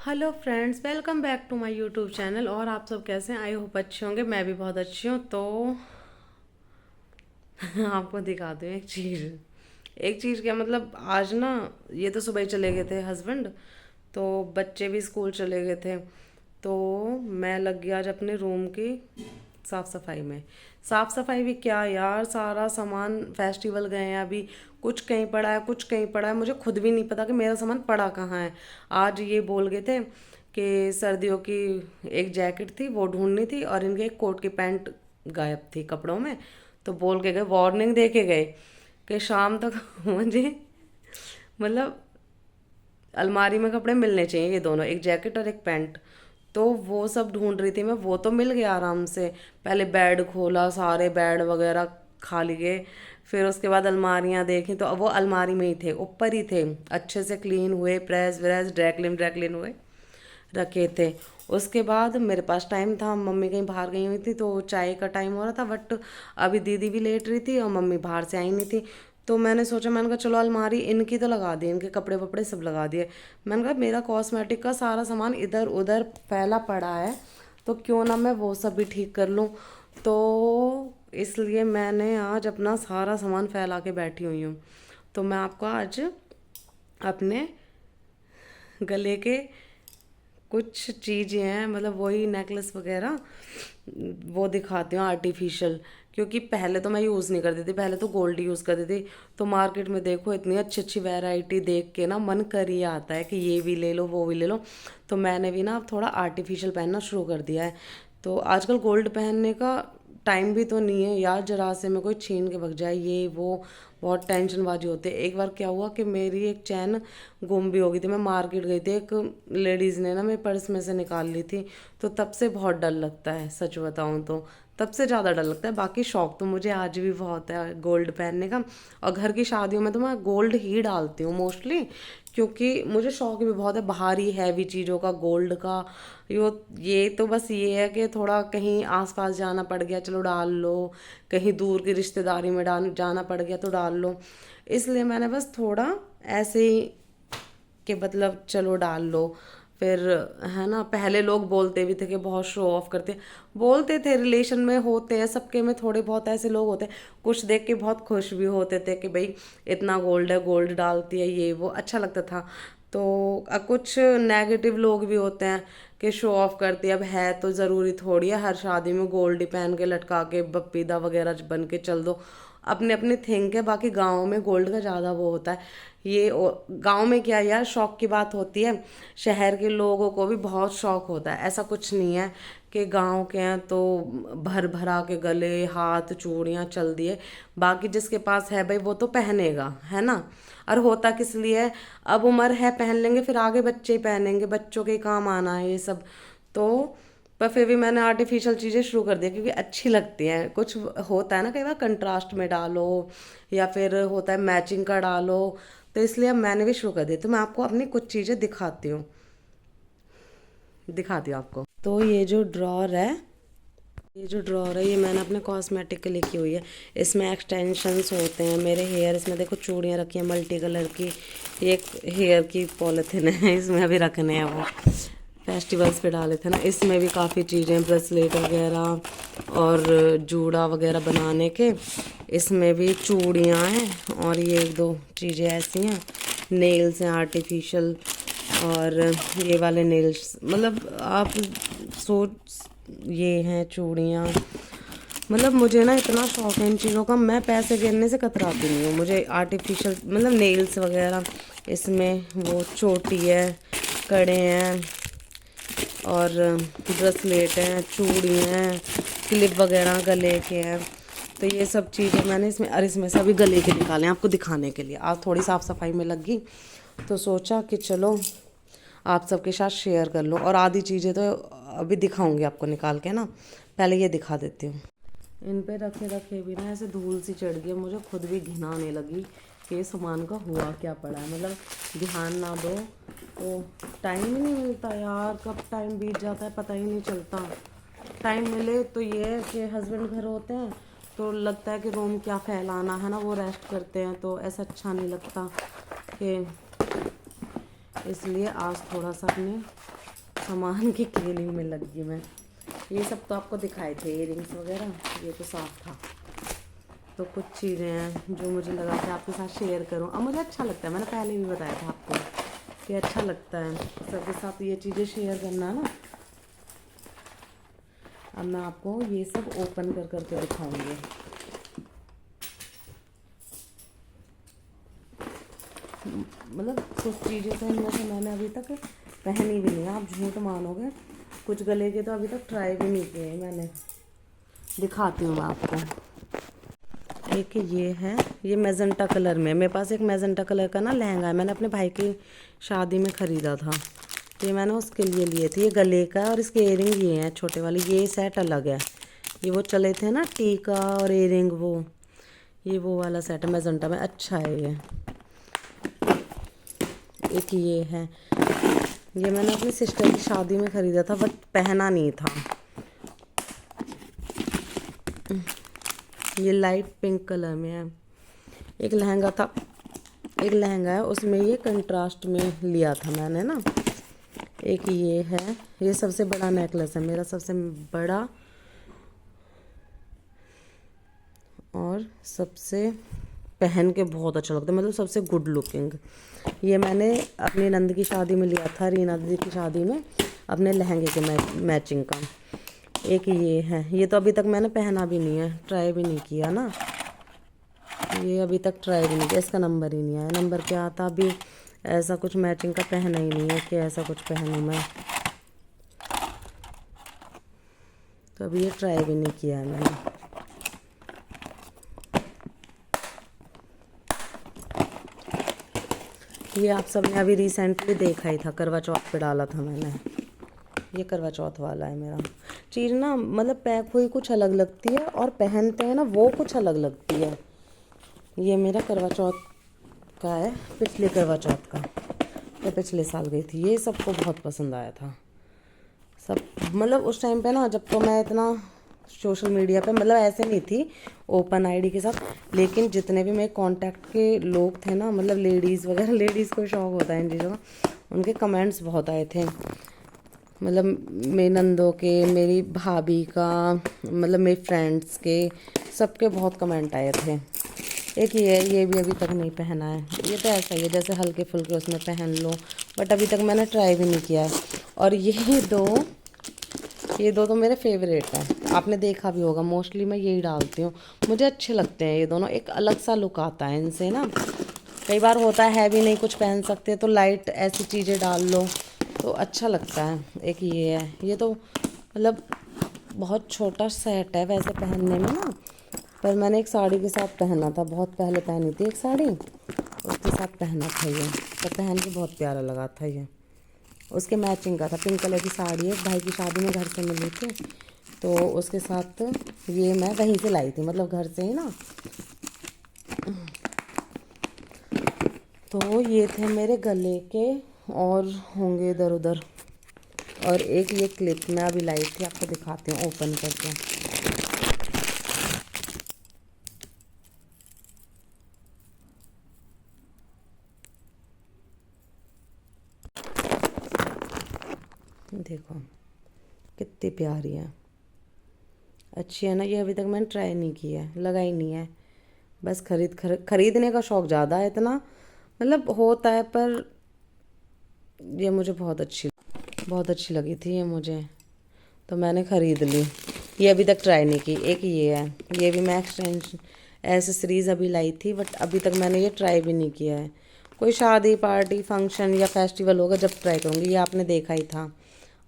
Hello friends, welcome back to my YouTube channel. और आप सब कैसे हैं? आई होप अच्छे होंगे। मैं भी बहुत अच्छी हूँ। तो आपको दिखाती हूँ एक चीज़ क्या मतलब, आज ना ये तो सुबह ही चले गए थे हस्बैंड, तो बच्चे भी स्कूल चले गए थे। तो मैं लग गई आज अपने रूम की साफ़ सफाई में। साफ़ सफाई भी क्या यार, सारा सामान फेस्टिवल गए हैं अभी, कुछ कहीं पड़ा है कुछ कहीं पड़ा है, मुझे खुद भी नहीं पता कि मेरा सामान पड़ा कहाँ है। आज ये बोल गए थे कि सर्दियों की एक जैकेट थी वो ढूंढनी थी, और इनके एक कोट की पैंट गायब थी कपड़ों में। तो बोल के गए, वार्निंग दे के गए कि शाम तक मुझे मतलब अलमारी में कपड़े मिलने चाहिए, ये दोनों, एक जैकेट और एक पैंट। तो वो सब ढूंढ रही थी मैं, वो तो मिल गया आराम से। पहले बेड खोला, सारे बेड वगैरह खाली गए। फिर उसके बाद अलमारियाँ देखी तो अब वो अलमारी में ही थे, ऊपर ही थे, अच्छे से क्लीन हुए, प्रेस व्रेस ड्रैक्लिन हुए रखे थे। उसके बाद मेरे पास टाइम था, मम्मी कहीं बाहर गई हुई थी तो चाय का टाइम हो रहा था, बट अभी दीदी भी लेट रही थी और मम्मी बाहर से आई नहीं थी। तो मैंने सोचा, मैंने कहा चलो अलमारी इनकी तो लगा दी, इनके कपड़े वपड़े सब लगा दिए। मैंने कहा मेरा कॉस्मेटिक का सारा सामान इधर उधर फैला पड़ा है, तो क्यों ना मैं वो सब भी ठीक कर लूँ। तो इसलिए मैंने आज अपना सारा सामान फैला के बैठी हुई हूँ। तो मैं आपको आज अपने गले के कुछ चीज़ें हैं, मतलब वही नेकलेस वगैरह, वो दिखाती हूँ आर्टिफिशियल। क्योंकि पहले तो मैं यूज़ नहीं करती थी, पहले तो गोल्ड यूज़ करती थी। तो मार्केट में देखो इतनी अच्छी अच्छी वैरायटी देख के ना मन कर ही आता है कि ये भी ले लो वो भी ले लो। तो मैंने भी ना अब थोड़ा आर्टिफिशियल पहनना शुरू कर दिया है। तो आजकल गोल्ड पहनने का टाइम भी तो नहीं है यार, जरा से में कोई छीन के भग जाए ये वो, बहुत टेंशनबाजी होती है। एक बार क्या हुआ कि मेरी एक चैन गुम भी हो गई थी, मैं मार्केट गई थी, एक लेडीज़ ने ना मेरे पर्स में से निकाल ली थी। तो तब से बहुत डर लगता है, सच बताऊँ तो तब से ज़्यादा डर लगता है। बाकी शौक तो मुझे आज भी बहुत है गोल्ड पहनने का, और घर की शादियों में तो मैं गोल्ड ही डालती हूँ मोस्टली, क्योंकि मुझे शौक भी बहुत है भारी हैवी चीज़ों का, गोल्ड का। ये तो बस ये है कि थोड़ा कहीं आसपास जाना पड़ गया चलो डाल लो, कहीं दूर की रिश्तेदारी में डाल जाना पड़ गया तो डाल लो। इसलिए मैंने बस थोड़ा ऐसे ही कि मतलब चलो डाल लो। फिर है ना, पहले लोग बोलते भी थे कि बहुत शो ऑफ करते, बोलते थे, रिलेशन में होते हैं सबके में थोड़े बहुत ऐसे लोग होते हैं, कुछ देख के बहुत खुश भी होते थे कि भाई इतना गोल्ड है, गोल्ड डालती है, ये वो अच्छा लगता था। तो कुछ नेगेटिव लोग भी होते हैं कि शो ऑफ करती है। अब है तो ज़रूरी थोड़ी है हर शादी में गोल्ड ही पहन के लटका के बप्पीदा वगैरह बन के चल दो, अपने अपने थिंक है। बाकी गाँव में गोल्ड का ज़्यादा वो होता है। ये गांव में क्या यार, शौक की बात होती है, शहर के लोगों को भी बहुत शौक होता है। ऐसा कुछ नहीं है कि गांव के हैं तो भर भरा के गले हाथ चूड़ियाँ चल दिए। बाकी जिसके पास है भाई वो तो पहनेगा, है ना। और होता किस लिए है, अब उम्र है पहन लेंगे, फिर आगे बच्चे ही पहनेंगे, बच्चों के काम आना है ये सब। तो पर फिर भी मैंने आर्टिफिशियल चीज़ें शुरू कर दी क्योंकि अच्छी लगती हैं। कुछ होता है ना, कई बार कंट्रास्ट में डालो, या फिर होता है मैचिंग का डालो। तो इसलिए अब मैंने भी शुरू कर दी। तो मैं आपको अपनी कुछ चीज़ें दिखाती हूँ आपको। तो ये जो ड्रॉर है ये मैंने अपने कॉस्मेटिक के लिए की हुई है। इसमें एक्सटेंशंस होते हैं मेरे हेयर, इसमें देखो चूड़ियाँ रखी हैं मल्टी कलर की। ये एक हेयर की पॉलिथिन है, इसमें अभी रखने हैं, वो फेस्टिवल्स पे डाले थे ना। इसमें भी काफ़ी चीज़ें, ब्रेसलेट वगैरह और जूड़ा वगैरह बनाने के। इसमें भी चूड़ियाँ हैं, और ये एक दो चीज़ें ऐसी हैं, नेल्स हैं आर्टिफिशियल। और ये वाले नेल्स मतलब आप सोच, ये हैं चूड़ियाँ। मतलब मुझे ना इतना शौक है इन चीज़ों का, मैं पैसे गिरने से कतराती नहीं हूँ। मुझे आर्टिफिशियल मतलब नेल्स वगैरह, इसमें वो चोटी है, कड़े हैं, और ब्रेसलेट हैं, चूड़ी हैं, क्लिप वगैरह गले के हैं। तो ये सब चीज़ें मैंने इसमें, और इसमें से अभी गले के निकाले आपको दिखाने के लिए। आज थोड़ी साफ़ सफाई में लग गई तो सोचा कि चलो आप सबके साथ शेयर कर लूँ। और आधी चीज़ें तो अभी दिखाऊंगी आपको निकाल के ना, पहले ये दिखा देती हूँ। इन पे रखे रखे भी ना ऐसे धूल सी चढ़ गई, मुझे खुद भी घिन आने लगी कि सामान का हुआ क्या पड़ा है। मतलब ध्यान ना दो तो टाइम ही नहीं मिलता यार, कब टाइम बीत जाता है पता ही नहीं चलता। टाइम मिले तो ये है कि हस्बैंड घर होते हैं तो लगता है कि रूम क्या फैलाना है ना, वो रेस्ट करते हैं तो ऐसा अच्छा नहीं लगता कि, इसलिए आज थोड़ा सा अपने सामान की क्लीनिंग में लग गई मैं। ये सब तो आपको दिखाए थे, इयरिंग्स वगैरह, ये तो साफ था। तो कुछ चीज़ें हैं जो मुझे लगा कि आपके साथ शेयर करूं। अब मुझे अच्छा लगता है, मैंने पहले भी बताया था आपको कि अच्छा लगता है सबके साथ ये चीज़ें शेयर करना ना। अब मैं आपको ये सब ओपन कर करके दिखाऊंगी। मतलब कुछ चीज़ें तो इनमें से मैंने अभी तक पहनी भी नहीं है, आप झूठ मानोगे। कुछ गले के तो अभी तक ट्राई भी नहीं किए हैं मैंने। दिखाती हूँ मैं आपको। एक ये है, ये मैजेंटा कलर में, मेरे पास एक मैजेंटा कलर का ना लहंगा है, मैंने अपने भाई की शादी में ख़रीदा था। ये मैंने उसके लिए लिए थे। ये गले का है और इसके इयरिंग ये हैं छोटे वाले। ये सेट अलग है। ये वो चले थे ना टीका और इयरिंग, वो वाला सेट है मैजेंटा में, अच्छा है ये। एक ये है, ये मैंने अपनी सिस्टर की शादी में ख़रीदा था बट पहना नहीं था। ये लाइट पिंक कलर में है। एक लहंगा था, एक लहंगा है उसमें ये कंट्रास्ट में लिया था मैंने ना। एक ये है, ये सबसे बड़ा नेकलेस है मेरा, सबसे बड़ा और सबसे पहन के बहुत अच्छा लगता है, मतलब सबसे गुड लुकिंग। ये मैंने अपनी नंद की शादी में लिया था, रीना दीदी की शादी में, अपने लहंगे के मैचिंग का। एक ये है, ये तो अभी तक मैंने पहना भी नहीं है, ट्राई भी नहीं किया ना। ये अभी तक ट्राई भी नहीं किया, इसका नंबर ही नहीं आया। नंबर क्या आता, अभी ऐसा कुछ मैचिंग का पहना ही नहीं है कि ऐसा कुछ पहनूँ मैं, तो अभी ये ट्राई भी नहीं किया है मैंने। ये आप सबने अभी रिसेंटली देखा ही था, करवा चौथ पे डाला था मैंने। ये करवा चौथ वाला है मेरा। चीज़ ना मतलब पैक हुई कुछ अलग लगती है और पहनते हैं ना वो कुछ अलग लगती है। ये मेरा करवा चौथ का है, पिछले करवा चौथ का, मैं पिछले साल गई थी। ये सबको बहुत पसंद आया था सब। मतलब उस टाइम पे ना, जब तो मैं इतना सोशल मीडिया पे मतलब ऐसे नहीं थी ओपन आईडी के साथ, लेकिन जितने भी मेरे कांटेक्ट के लोग थे ना, मतलब लेडीज़ वगैरह, लेडीज़ को शौक होता है इन चीज़ों का, उनके कमेंट्स बहुत आए थे। मतलब मेरी नंदों के, मेरी भाभी का, मतलब मेरी फ्रेंड्स के, सबके बहुत कमेंट आए थे। एक ये भी अभी तक नहीं पहना है। ये तो ऐसा ही है जैसे हल्के फुल्के उसमें पहन लो, बट अभी तक मैंने ट्राई भी नहीं किया है। और ये दो तो मेरे फेवरेट हैं, आपने देखा भी होगा, मोस्टली मैं यही डालती हूँ, मुझे अच्छे लगते हैं ये दोनों। एक अलग सा लुक आता है इनसे ना। कई बार होता है भी नहीं कुछ पहन सकते तो लाइट ऐसी चीज़ें डाल लो तो अच्छा लगता है। एक ये है, ये तो मतलब बहुत छोटा सेट है वैसे पहनने में ना, पर मैंने एक साड़ी के साथ पहना था, बहुत पहले पहनी थी एक साड़ी, उसके साथ पहना था ये, तो पहन के बहुत प्यारा लगा था ये। उसके मैचिंग का था, पिंक कलर की साड़ी है, भाई की शादी में घर से मिली थी, तो उसके साथ ये मैं वहीं से लाई थी, मतलब घर से ही ना। तो ये थे मेरे गले के, और होंगे इधर उधर। और एक ये क्लिप मैं अभी लाई थी, आपको दिखाती हूँ ओपन करके। देखो कितनी प्यारी है, अच्छी है ना। ये अभी तक मैंने ट्राई नहीं किया है, लगाई नहीं है, बस खरीदने का शौक़ ज़्यादा है इतना, मतलब होता है, पर ये मुझे बहुत अच्छी लगी थी ये मुझे, तो मैंने ख़रीद ली। ये अभी तक ट्राई नहीं की। एक ये है, ये भी मैं एक्सटेंशन एसेसरीज़ अभी लाई थी, बट अभी तक मैंने ये ट्राई भी नहीं किया है। कोई शादी पार्टी फंक्शन या फेस्टिवल होगा जब ट्राई करूँगी। ये आपने देखा ही था,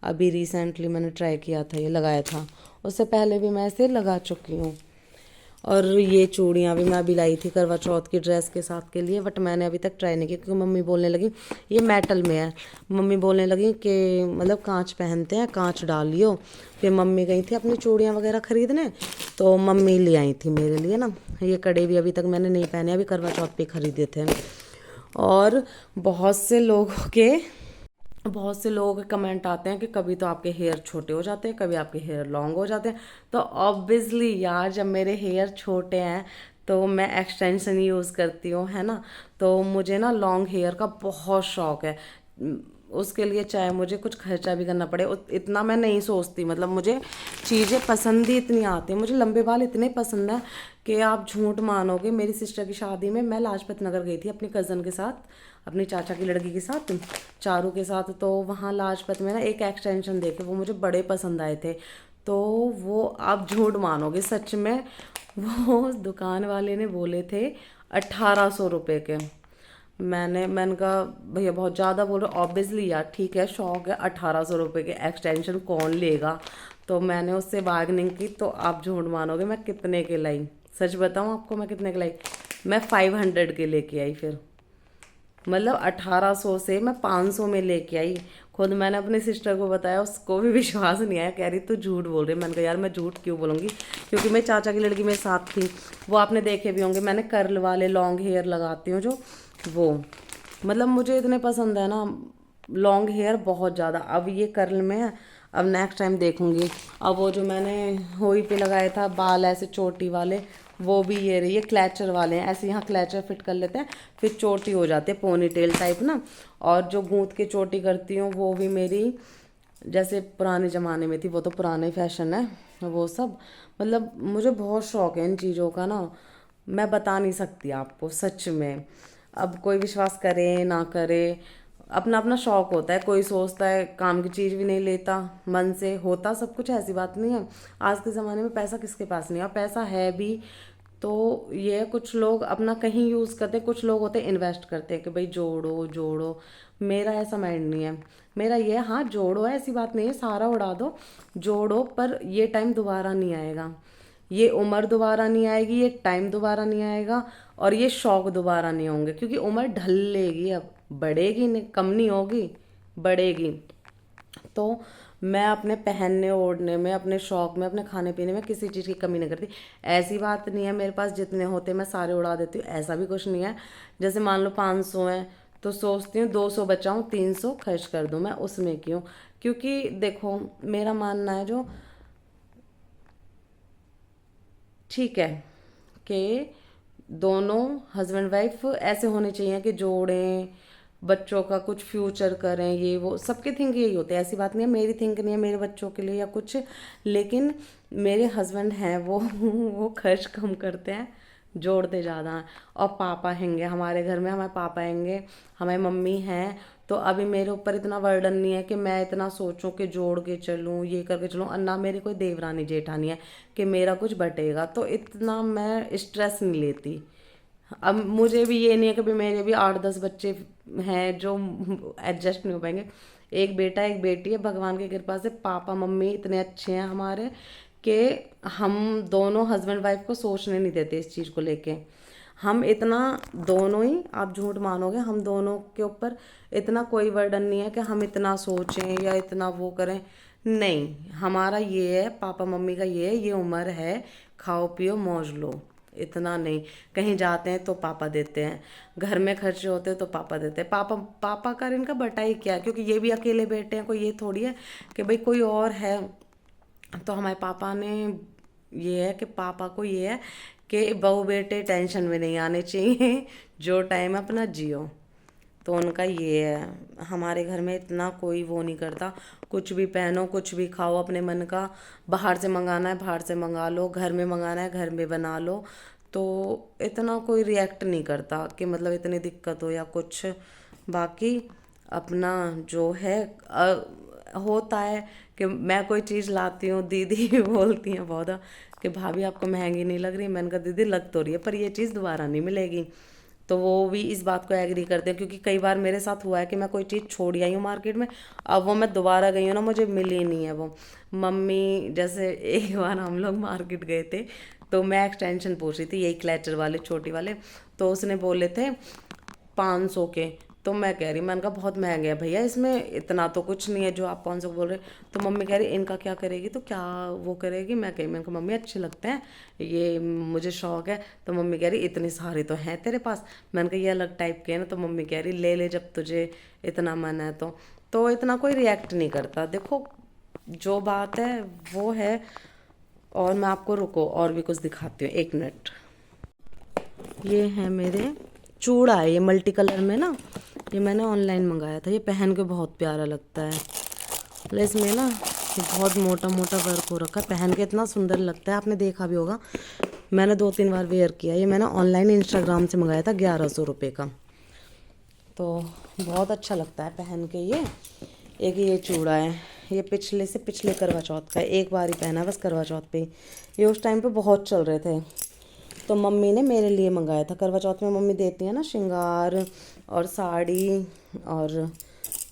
अभी रिसेंटली मैंने ट्राई किया था, ये लगाया था, उससे पहले भी मैं इसे लगा चुकी हूँ। और ये चूड़ियाँ भी मैं अभी लाई थी करवा चौथ की ड्रेस के साथ के लिए, बट मैंने अभी तक ट्राई नहीं की क्योंकि मम्मी बोलने लगी ये मेटल में है। मम्मी बोलने लगी कि मतलब कांच पहनते हैं, कांच डालियो। फिर मम्मी गई थी अपनी चूड़ियाँ वगैरह ख़रीदने, तो मम्मी ले आई थी मेरे लिए ना। ये कड़े भी अभी तक मैंने नहीं पहने, अभी करवा चौथ पे ख़रीदे थे। और बहुत से लोगों के कमेंट आते हैं कि कभी तो आपके हेयर छोटे हो जाते हैं, कभी आपके हेयर लॉन्ग हो जाते हैं। तो ऑब्वियसली यार, जब मेरे हेयर छोटे हैं तो मैं एक्सटेंशन यूज़ करती हूँ, है ना। तो मुझे ना लॉन्ग हेयर का बहुत शौक है। उसके लिए चाहे मुझे कुछ खर्चा भी करना पड़े, इतना मैं नहीं सोचती। मतलब मुझे चीज़ें पसंद ही इतनी आती हैं, मुझे लंबे बाल इतने पसंद है कि आप झूठ मानोगे। मेरी सिस्टर की शादी में मैं लाजपत नगर गई थी अपनी कज़न के साथ, अपनी चाचा की लड़की के साथ, चारू के साथ। तो वहाँ लाजपत में ना एक एक्सटेंशन देखे, वो मुझे बड़े पसंद आए थे। तो वो आप झूठ मानोगे सच में, वो दुकान वाले ने बोले थे 1800 रुपये के। मैंने कहा भैया बहुत ज़्यादा बोल रहे, ऑब्वियसली यार ठीक है, शौक है, 1800 रुपये के एक्सटेंशन कौन लेगा। तो मैंने उससे बार्गनिंग की, तो आप झूठ मानोगे मैं कितने के लाई, सच बताऊँ आपको मैं कितने के लाई, मैं 500 के लेके आई फिर। मतलब 1800 से मैं 500 में लेके आई। खुद मैंने अपनी सिस्टर को बताया, उसको भी विश्वास नहीं आया, कह रही तू झूठ बोल रही है। मैंने कहा यार मैं झूठ क्यों बोलूँगी, क्योंकि मेरे चाचा की लड़की मेरे साथ थी। वो आपने देखे भी होंगे, मैंने कर्ल वाले लॉन्ग हेयर लगाती हूँ जो, वो मतलब मुझे इतने पसंद है ना लॉन्ग हेयर, बहुत ज़्यादा। अब ये कर्ल में है, अब नेक्स्ट टाइम देखूंगी। अब वो जो मैंने होई पे लगाया था बाल ऐसे चोटी वाले, वो भी ये रही है क्लैचर वाले हैं, ऐसे यहाँ क्लैचर फिट कर लेते हैं, फिर चोटी हो जाती है पोनी टेल टाइप ना। और जो गूंथ के चोटी करती हूँ वो भी मेरी जैसे पुराने ज़माने में थी, वो तो पुराने फैशन है वो सब। मतलब मुझे बहुत शौक है इन चीज़ों का ना, मैं बता नहीं सकती आपको सच में। अब कोई विश्वास करे ना करे, अपना अपना शौक होता है। कोई सोचता है काम की चीज़ भी नहीं लेता, मन से होता सब कुछ, ऐसी बात नहीं है। आज के ज़माने में पैसा किसके पास नहीं है, और पैसा है भी तो ये कुछ लोग अपना कहीं यूज़ करते हैं, कुछ लोग होते हैं इन्वेस्ट करते हैं कि भाई जोड़ो जोड़ो। मेरा ऐसा माइंड नहीं है, मेरा ये हाँ जोड़ो है, ऐसी बात नहीं है सारा उड़ा दो, जोड़ो, पर ये टाइम दोबारा नहीं आएगा, ये उम्र दोबारा नहीं आएगी, ये टाइम दोबारा नहीं आएगा, और ये शौक दोबारा नहीं होंगे, क्योंकि उम्र ढल लेगी, अब बढ़ेगी नहीं, कम नहीं होगी, बढ़ेगी। तो मैं अपने पहनने ओढ़ने में, अपने शौक में, अपने खाने पीने में किसी चीज़ की कमी नहीं करती। ऐसी बात नहीं है मेरे पास जितने होते मैं सारे उड़ा देती हूँ, ऐसा भी कुछ नहीं है। जैसे मान लो 500 हैं तो सोचती हूँ 200 बचाऊँ, 300 खर्च कर दूँ, मैं उसमें क्यों। क्योंकि देखो मेरा मानना है जो ठीक है कि दोनों हस्बैंड वाइफ ऐसे होने चाहिए कि जोड़ें, बच्चों का कुछ फ्यूचर करें, ये वो सबके थिंक यही होते हैं। ऐसी बात नहीं है मेरी थिंक नहीं है मेरे बच्चों के लिए या कुछ, लेकिन मेरे हस्बैंड हैं वो वो खर्च कम करते हैं, जोड़ते ज़्यादा हैं। और पापा हैंगे हमारे घर में, हमारे पापा हैंगे, हमारी मम्मी हैं। तो अभी मेरे ऊपर इतना वर्डन नहीं है कि मैं इतना सोचूं कि जोड़ के चलूं, ये करके चलूं। और ना मेरी कोई देवरानी जेठानी है कि मेरा कुछ बटेगा, तो इतना मैं स्ट्रेस नहीं लेती। अब मुझे भी ये नहीं है कि भी मेरे भी 8-10 बच्चे हैं जो एडजस्ट नहीं हो पाएंगे। एक बेटा एक बेटी है, भगवान की कृपा से पापा मम्मी इतने अच्छे हैं हमारे कि हम दोनों हस्बैंड वाइफ को सोचने नहीं देते इस चीज़ को लेके। हम इतना दोनों ही, आप झूठ मानोगे, हम दोनों के ऊपर इतना कोई वर्डन नहीं है कि हम इतना सोचें या इतना वो करें। नहीं, हमारा ये है, पापा मम्मी का ये है, ये उम्र है, खाओ पियो मौज लो, इतना नहीं। कहीं जाते हैं तो पापा देते हैं, घर में खर्चे होते हैं तो पापा देते हैं। पापा पापा का इनका बटा ही क्या है, क्योंकि ये भी अकेले बेटे हैं, कोई ये थोड़ी है कि भाई कोई और है। तो हमारे पापा ने ये है कि पापा को ये है कि बहू बेटे टेंशन में नहीं आने चाहिए, जो टाइम अपना जियो। तो उनका ये है। हमारे घर में इतना कोई वो नहीं करता, कुछ भी पहनो कुछ भी खाओ अपने मन का। बाहर से मंगाना है बाहर से मंगा लो, घर में मंगाना है घर में बना लो। तो इतना कोई रिएक्ट नहीं करता कि मतलब इतनी दिक्कत हो या कुछ। बाकी अपना जो है होता है कि मैं कोई चीज़ लाती हूँ, दीदी बोलती हैं बहुत कि भाभी आपको महंगी नहीं लग रही। मैंने कहा दीदी लग तो रही है, पर ये चीज़ दोबारा नहीं मिलेगी। तो वो भी इस बात को एग्री करते हैं, क्योंकि कई बार मेरे साथ हुआ है कि मैं कोई चीज़ छोड़ आई हूँ मार्केट में, अब वो मैं दोबारा गई हूँ ना, मुझे मिली नहीं है वो। मम्मी जैसे एक बार हम लोग मार्केट गए थे, तो मैं एक्सटेंशन पूछ रही थी यही क्लैचर वाले छोटी वाले, तो उसने बोले थे 500 के। तो मैं कह रही, मैंने कहा बहुत महंगे हैं भैया, इसमें इतना तो कुछ नहीं है जो आप 500 बोल रहे। तो मम्मी कह रही इनका क्या करेगी, तो क्या वो करेगी। मैं कही, मैंने कहा मम्मी अच्छे लगते हैं, ये मुझे शौक है। तो मम्मी कह रही इतनी सारी तो हैं तेरे पास। मैंने कहा ये अलग टाइप के हैं ना। तो मम्मी कह रही ले ले जब तुझे इतना मन है तो इतना कोई रिएक्ट नहीं करता। देखो जो बात है वो है। और मैं आपको रुको और भी कुछ दिखाती हूँ, 1 मिनट। ये है मेरे चूड़ा है, ये मल्टी कलर में ना, ये मैंने ऑनलाइन मंगाया था, ये पहन के बहुत प्यारा लगता है। मतलब इसमें ना ये बहुत मोटा मोटा वर्क हो रखा है, पहन के इतना सुंदर लगता है, आपने देखा भी होगा। मैंने 2-3 बार वेयर किया। ये मैंने ऑनलाइन इंस्टाग्राम से मंगाया था 1100 रुपये का। तो बहुत अच्छा लगता है पहन के ये। एक ये चूड़ा है, ये पिछले से पिछले करवा चौथ का है, एक बार ही पहना बस करवा चौथ पे ही। ये उस टाइम पे बहुत चल रहे थे, तो मम्मी ने मेरे लिए मंगाया था। करवा चौथ में मम्मी देती है ना श्रृंगार और साड़ी, और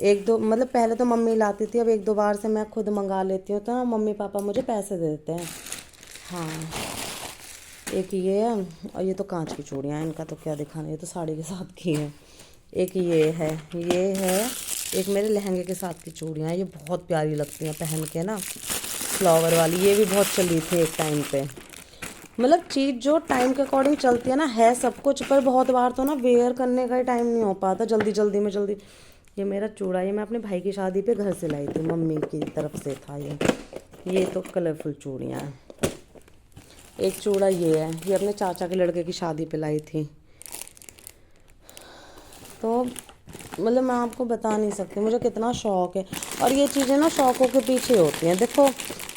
एक दो मतलब पहले तो मम्मी लाती थी, अब 1-2 बार से मैं खुद मंगा लेती हूँ, तो ना मम्मी पापा मुझे पैसे दे देते हैं। हाँ, एक ये है, और ये तो कांच की चूड़ियाँ हैं, इनका तो क्या दिखाना, ये तो साड़ी के साथ की है। एक ये है एक मेरे लहंगे के साथ की चूड़ियाँ हैं, ये बहुत प्यारी लगती हैं पहन के ना, फ्लावर वाली। ये भी बहुत चली थी एक टाइम पे। मतलब चीज़ जो टाइम के अकॉर्डिंग चलती है ना, है सब कुछ, पर बहुत बार तो ना वेयर करने का ही टाइम नहीं हो पाता, जल्दी जल्दी में जल्दी। ये मेरा चूड़ा, ये मैं अपने भाई की शादी पे घर से लाई थी, मम्मी की तरफ से था ये तो कलरफुल चूड़ियाँ हैं। एक चूड़ा ये है, ये अपने चाचा के लड़के की शादी पे लाई थी। तो मतलब मैं आपको बता नहीं सकती मुझे कितना शौक़ है, और ये चीज़ें ना शौक़ों के पीछे होती हैं। देखो,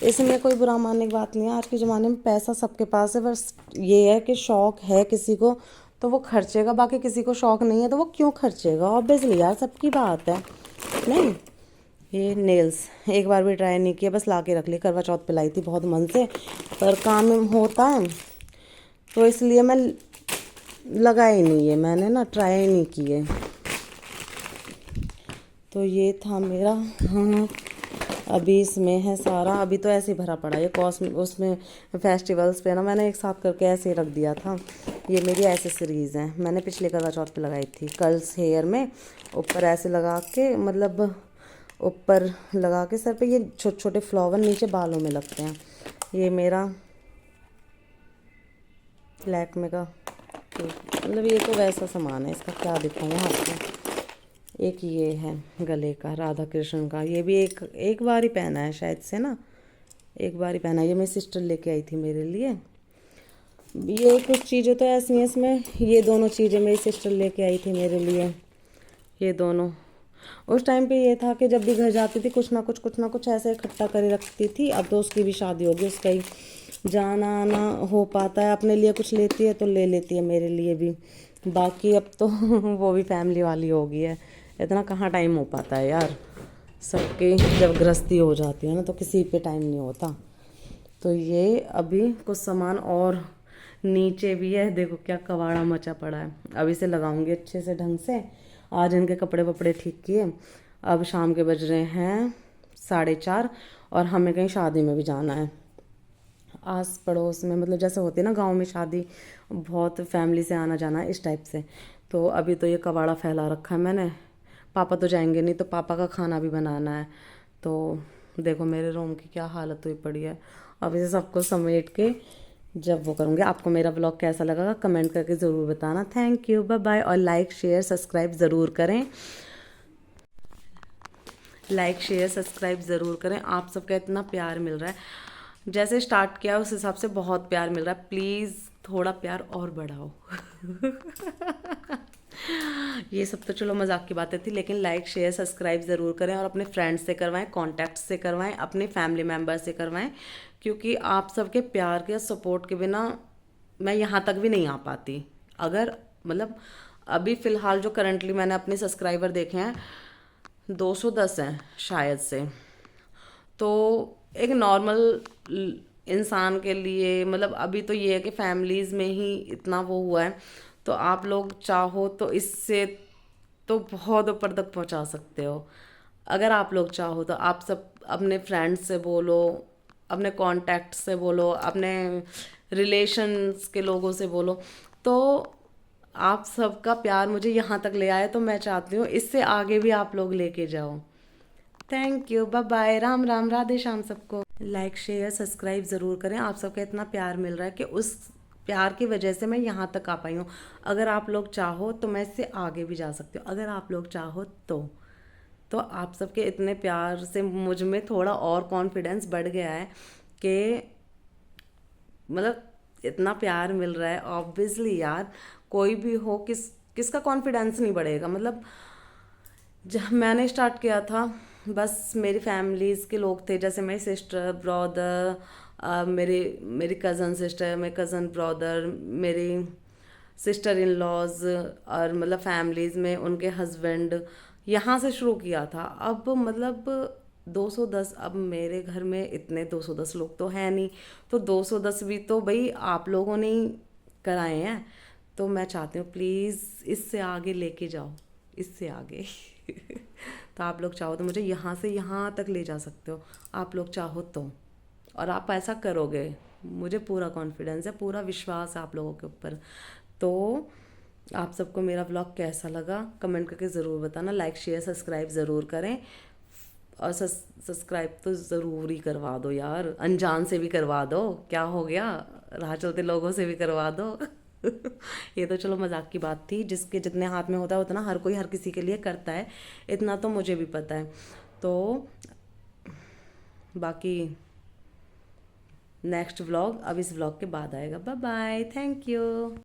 इसमें कोई बुरा मानने की बात नहीं है, आज के ज़माने में पैसा सबके पास है, बस ये है कि शौक़ है किसी को तो वो खर्चेगा, बाकी किसी को शौक़ नहीं है तो वो क्यों खर्चेगा। ऑब्वियसली यार, सबकी बात है। नहीं, ये नेल्स एक बार भी ट्राई नहीं किया, बस ला के रख लिया। करवा चौथ पे लाई थी बहुत मन से, पर काम होता है तो इसलिए मैं लगाई नहीं है, मैंने ना ट्राई नहीं किए। तो ये था मेरा। हाँ, अभी इसमें है सारा, अभी तो ऐसे ही भरा पड़ा है। ये उसमें फेस्टिवल्स पे ना मैंने एक साथ करके ऐसे ही रख दिया था। ये मेरी एसेसरीज़ हैं, मैंने पिछले करवा चौथ पे लगाई थी। कर्ल्स हेयर में ऊपर ऐसे लगा के, मतलब ऊपर लगा के सर पे ये छोटे छोटे फ्लावर नीचे बालों में लगते हैं। ये मेरा लैक्मे का, मतलब ये तो वैसा सामान है, इसका क्या दिखाऊँ आपको। एक ये है गले का राधा कृष्ण का, ये भी एक बार ही पहना है शायद से ना, एक बार ही पहना है। ये मेरी सिस्टर लेके आई थी मेरे लिए। ये कुछ चीज़ें तो ऐसी हैं इसमें, ये दोनों चीज़ें मेरी सिस्टर लेके आई थी मेरे लिए, ये दोनों। उस टाइम पे ये था कि जब भी घर जाती थी कुछ ना कुछ ऐसे इकट्ठा करे रखती थी। अब तो उसकी भी शादी होगी, उसका ही जाना आना हो पाता है। अपने लिए कुछ लेती है तो ले लेती है, मेरे लिए भी। बाकी अब तो वो भी फैमिली वाली हो गई है, इतना कहाँ टाइम हो पाता है यार। सबकी जब गृहस्थी हो जाती है ना तो किसी पे टाइम नहीं होता। तो ये अभी कुछ सामान और नीचे भी है, देखो क्या कबाड़ा मचा पड़ा है। अब इसे लगाऊंगी अच्छे से ढंग से। आज इनके कपड़े वपड़े ठीक किए। अब शाम के बज रहे हैं 4:30, और हमें कहीं शादी में भी जाना है। आस पड़ोस में, मतलब जैसे होती है ना गांव में शादी, बहुत फैमिली से आना जाना इस टाइप से। तो अभी तो ये कबाड़ा फैला रखा है मैंने। पापा तो जाएंगे नहीं, तो पापा का खाना भी बनाना है। तो देखो मेरे रूम की क्या हालत हुई पड़ी है। अब इसे सबको समेट के जब वो करूँगी। आपको मेरा ब्लॉग कैसा लगा कमेंट करके ज़रूर बताना। Thank you, bye bye. और लाइक शेयर सब्सक्राइब ज़रूर करें, लाइक शेयर सब्सक्राइब ज़रूर करें। आप सबका इतना प्यार मिल रहा है, जैसे स्टार्ट किया उस हिसाब से बहुत प्यार मिल रहा है। प्लीज़ थोड़ा प्यार और बढ़ाओ। ये सब तो चलो मजाक की बातें थी, लेकिन लाइक शेयर सब्सक्राइब ज़रूर करें, और अपने फ्रेंड्स से करवाएं, कॉन्टैक्ट से करवाएं, अपने फैमिली मेम्बर से करवाएं, क्योंकि आप सबके प्यार के सपोर्ट के बिना मैं यहाँ तक भी नहीं आ पाती। अगर मतलब अभी फ़िलहाल जो करंटली मैंने अपने सब्सक्राइबर देखे हैं 210 हैं शायद से। तो एक नॉर्मल इंसान के लिए, मतलब अभी तो ये है कि फैमिलीज़ में ही इतना वो हुआ है, तो आप लोग चाहो तो इससे तो बहुत ऊपर तक पहुंचा सकते हो। अगर आप लोग चाहो तो आप सब अपने फ्रेंड्स से बोलो, अपने कॉन्टैक्ट से बोलो, अपने रिलेशंस के लोगों से बोलो। तो आप सबका प्यार मुझे यहाँ तक ले आए, तो मैं चाहती हूँ इससे आगे भी आप लोग लेके जाओ। Thank you, bye bye, Ram Ram, Radhe Shyam सबको। लाइक शेयर सब्सक्राइब ज़रूर करें। आप सबका इतना प्यार मिल रहा है कि उस प्यार की वजह से मैं यहाँ तक आ पाई हूँ। अगर आप लोग चाहो तो मैं इससे आगे भी जा सकती हूँ, अगर आप लोग चाहो तो आप सबके इतने प्यार से मुझ में थोड़ा और कॉन्फिडेंस बढ़ गया है कि मतलब इतना प्यार मिल रहा है। ऑब्वियसली यार, कोई भी हो, किसका कॉन्फिडेंस नहीं बढ़ेगा। मतलब जब मैंने स्टार्ट किया था, बस मेरी फैमिलीज़ के लोग थे, जैसे मेरी सिस्टर, ब्रदर, मेरी मेरी कज़न सिस्टर, मेरे कज़न ब्रदर, मेरी सिस्टर इन लॉज, और मतलब फैमिलीज़ में उनके हस्बैंड, यहाँ से शुरू किया था। अब मतलब 210, अब मेरे घर में इतने 210 लोग तो हैं नहीं, तो 210 भी तो भाई आप लोगों ने ही कराए हैं। तो मैं चाहती हूँ प्लीज़ इससे आगे लेके जाओ, इससे आगे। तो आप लोग चाहो तो मुझे यहाँ से यहाँ तक ले जा सकते हो, आप लोग चाहो तो, और आप ऐसा करोगे, मुझे पूरा कॉन्फिडेंस है, पूरा विश्वास है आप लोगों के ऊपर। तो आप सबको मेरा व्लॉग कैसा लगा कमेंट करके ज़रूर बताना, लाइक शेयर सब्सक्राइब ज़रूर करें, और सब्सक्राइब तो ज़रूर ही करवा दो यार, अनजान से भी करवा दो, क्या हो गया, राह चलते लोगों से भी करवा दो। ये तो चलो मजाक की बात थी, जिसके जितने हाथ में होता है उतना हर कोई हर किसी के लिए करता है, इतना तो मुझे भी पता है। तो बाकी नेक्स्ट व्लॉग अब इस व्लॉग के बाद आएगा। Bye bye, thank you.